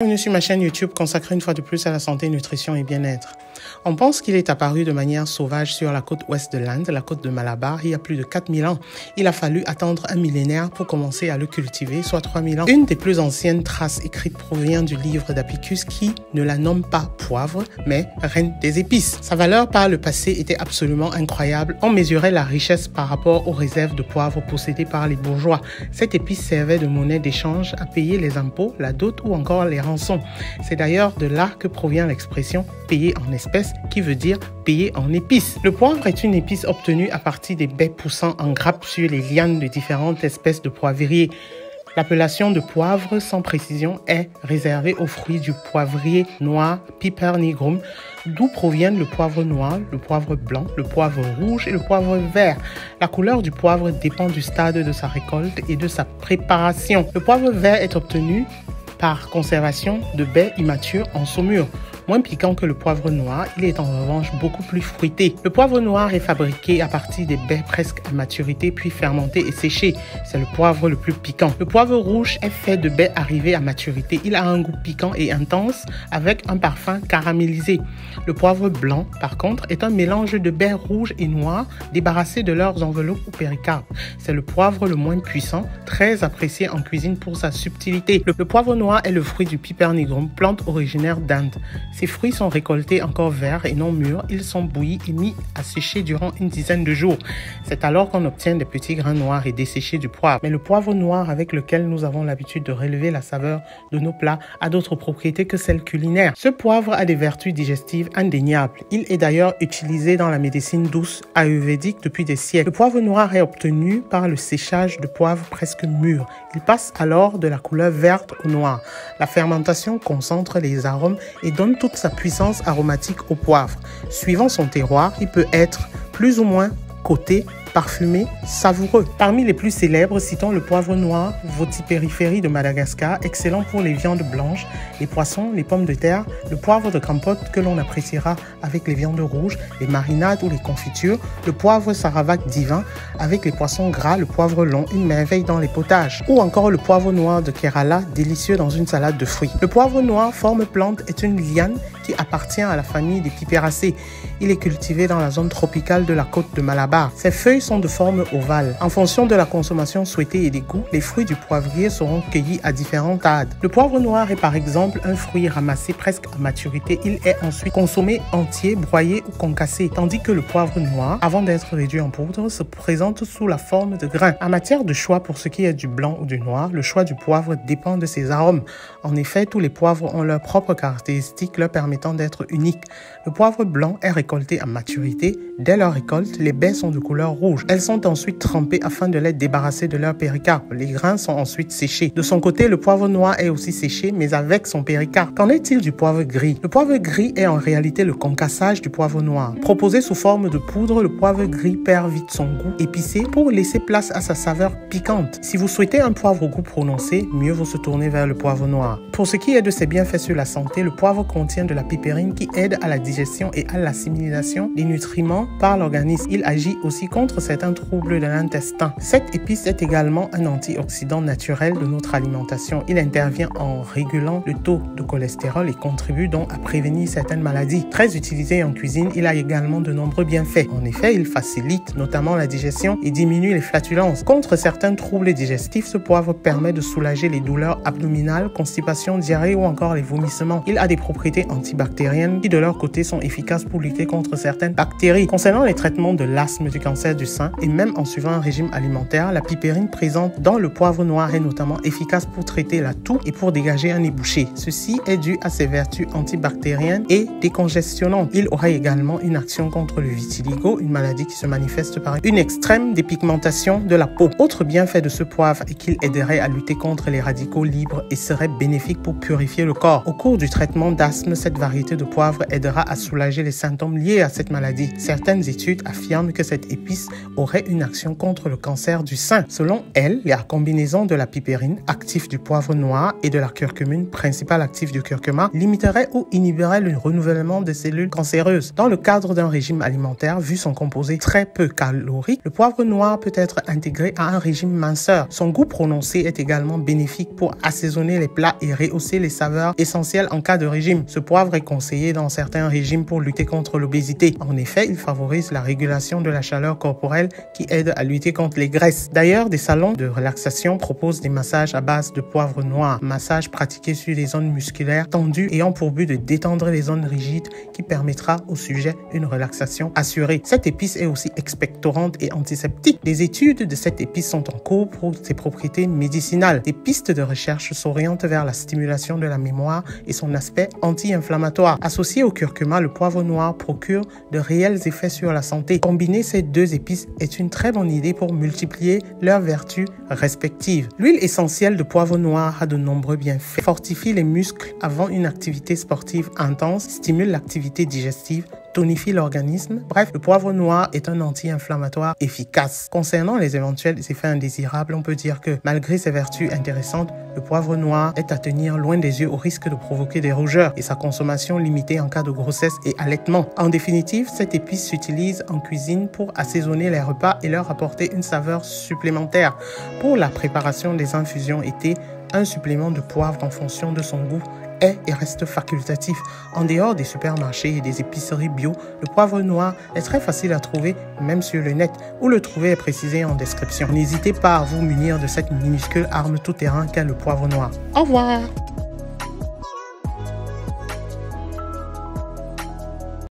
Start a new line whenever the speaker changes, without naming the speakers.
Bienvenue sur ma chaîne YouTube consacrée une fois de plus à la santé, nutrition et bien-être. On pense qu'il est apparu de manière sauvage sur la côte ouest de l'Inde, la côte de Malabar, il y a plus de 4000 ans. Il a fallu attendre un millénaire pour commencer à le cultiver, soit 3000 ans. Une des plus anciennes traces écrites provient du livre d'Apicus qui ne la nomme pas poivre, mais reine des épices. Sa valeur par le passé était absolument incroyable. On mesurait la richesse par rapport aux réserves de poivre possédées par les bourgeois. Cette épice servait de monnaie d'échange à payer les impôts, la dot ou encore les rançons. C'est d'ailleurs de là que provient l'expression « payer en espèces » qui veut dire « payer en épices ». Le poivre est une épice obtenue à partir des baies poussant en grappes sur les lianes de différentes espèces de poivriers. L'appellation de poivre sans précision est réservée aux fruits du poivrier noir Piper nigrum, d'où proviennent le poivre noir, le poivre blanc, le poivre rouge et le poivre vert. La couleur du poivre dépend du stade de sa récolte et de sa préparation. Le poivre vert est obtenu par conservation de baies immatures en saumure. Moins piquant que le poivre noir, il est en revanche beaucoup plus fruité. Le poivre noir est fabriqué à partir des baies presque à maturité puis fermentées et séchées. C'est le poivre le plus piquant. Le poivre rouge est fait de baies arrivées à maturité. Il a un goût piquant et intense avec un parfum caramélisé. Le poivre blanc, par contre, est un mélange de baies rouges et noires débarrassées de leurs enveloppes ou péricarpes. C'est le poivre le moins puissant, très apprécié en cuisine pour sa subtilité. Le poivre noir est le fruit du Piper nigrum, plante originaire d'Inde. Ces fruits sont récoltés encore verts et non mûrs. Ils sont bouillis et mis à sécher durant une dizaine de jours. C'est alors qu'on obtient des petits grains noirs et desséchés du poivre. Mais le poivre noir avec lequel nous avons l'habitude de relever la saveur de nos plats a d'autres propriétés que celles culinaires. Ce poivre a des vertus digestives indéniables. Il est d'ailleurs utilisé dans la médecine douce ayurvédique depuis des siècles. Le poivre noir est obtenu par le séchage de poivre presque mûr. Il passe alors de la couleur verte au noir. La fermentation concentre les arômes et donne toute sa puissance aromatique au poivre. Suivant son terroir, il peut être plus ou moins côté, parfumé, savoureux. Parmi les plus célèbres, citons le poivre noir Votipériphérie de Madagascar, excellent pour les viandes blanches, les poissons, les pommes de terre, le poivre de Campote que l'on appréciera avec les viandes rouges, les marinades ou les confitures, le poivre Sarawak divin avec les poissons gras, le poivre long, une merveille dans les potages, ou encore le poivre noir de Kerala, délicieux dans une salade de fruits. Le poivre noir, forme plante, est une liane qui appartient à la famille des Piperacées. Il est cultivé dans la zone tropicale de la côte de Malabar. Ses feuilles sont de forme ovale. En fonction de la consommation souhaitée et des goûts, les fruits du poivrier seront cueillis à différents stades. Le poivre noir est par exemple un fruit ramassé presque à maturité. Il est ensuite consommé entier, broyé ou concassé, tandis que le poivre noir, avant d'être réduit en poudre, se présente sous la forme de grains. En matière de choix pour ce qui est du blanc ou du noir, le choix du poivre dépend de ses arômes. En effet, tous les poivres ont leurs propres caractéristiques leur permettant d'être uniques. Le poivre blanc est récolté à maturité. Dès leur récolte, les baies sont de couleur rouge. Elles sont ensuite trempées afin de les débarrasser de leur péricarpe. Les grains sont ensuite séchés. De son côté, le poivre noir est aussi séché, mais avec son péricarpe. Qu'en est-il du poivre gris? Le poivre gris est en réalité le concassage du poivre noir. Proposé sous forme de poudre, le poivre gris perd vite son goût épicé pour laisser place à sa saveur piquante. Si vous souhaitez un poivre au goût prononcé, mieux vaut se tourner vers le poivre noir. Pour ce qui est de ses bienfaits sur la santé, le poivre contient de la pipérine qui aide à la digestion et à l'assimilation des nutriments par l'organisme. Il agit aussi contre certains troubles de l'intestin. Cette épice est également un antioxydant naturel de notre alimentation. Il intervient en régulant le taux de cholestérol et contribue donc à prévenir certaines maladies. Très utilisé en cuisine, il a également de nombreux bienfaits. En effet, il facilite notamment la digestion et diminue les flatulences. Contre certains troubles digestifs, ce poivre permet de soulager les douleurs abdominales, constipation, diarrhée ou encore les vomissements. Il a des propriétés antibactériennes qui de leur côté sont efficaces pour lutter contre certaines bactéries. Concernant les traitements de l'asthme, du cancer du sein et même en suivant un régime alimentaire, la pipérine présente dans le poivre noir est notamment efficace pour traiter la toux et pour dégager un nez bouché. Ceci est dû à ses vertus antibactériennes et décongestionnantes. Il aura également une action contre le vitiligo, une maladie qui se manifeste par une extrême dépigmentation de la peau. Autre bienfait de ce poivre est qu'il aiderait à lutter contre les radicaux libres et serait bénéfique pour purifier le corps. Au cours du traitement d'asthme, cette variété de poivre aidera à soulager les symptômes liés à cette maladie. Certaines études affirment que cette épice aurait une action contre le cancer du sein. Selon elle, la combinaison de la pipérine, actif du poivre noir, et de la curcumine, principal actif du curcuma, limiterait ou inhiberait le renouvellement des cellules cancéreuses. Dans le cadre d'un régime alimentaire, vu son composé très peu calorique, le poivre noir peut être intégré à un régime minceur. Son goût prononcé est également bénéfique pour assaisonner les plats et rehausser les saveurs essentielles en cas de régime. Ce poivre est conseillé dans certains régimes pour lutter contre l'obésité. En effet, il favorise la régulation de la chaleur corporelle qui aide à lutter contre les graisses. D'ailleurs, des salons de relaxation proposent des massages à base de poivre noir. Massage pratiqué sur les zones musculaires tendues ayant pour but de détendre les zones rigides qui permettra au sujet une relaxation assurée. Cette épice est aussi expectorante et antiseptique. Des études de cette épice sont en cours pour ses propriétés médicinales. Des pistes de recherche s'orientent vers la stimulation de la mémoire et son aspect anti-inflammatoire. Associé au curcuma, le poivre noir procure de réels effets sur la santé. Combiner ces deux épices est une très bonne idée pour multiplier leurs vertus respectives. L'huile essentielle de poivre noir a de nombreux bienfaits. Fortifie les muscles avant une activité sportive intense, stimule l'activité digestive, tonifie l'organisme. Bref, le poivre noir est un anti-inflammatoire efficace. Concernant les éventuels effets indésirables, on peut dire que malgré ses vertus intéressantes, le poivre noir est à tenir loin des yeux au risque de provoquer des rougeurs et sa consommation limitée en cas de grossesse et allaitement. En définitive, cette épice s'utilise en cuisine pour assaisonner les repas et leur apporter une saveur supplémentaire. Pour la préparation des infusions été, un supplément de poivre en fonction de son goût est et reste facultatif. En dehors des supermarchés et des épiceries bio, le poivre noir est très facile à trouver, même sur le net, où le trouver est précisé en description. N'hésitez pas à vous munir de cette minuscule arme tout-terrain qu'est le poivre noir. Au revoir!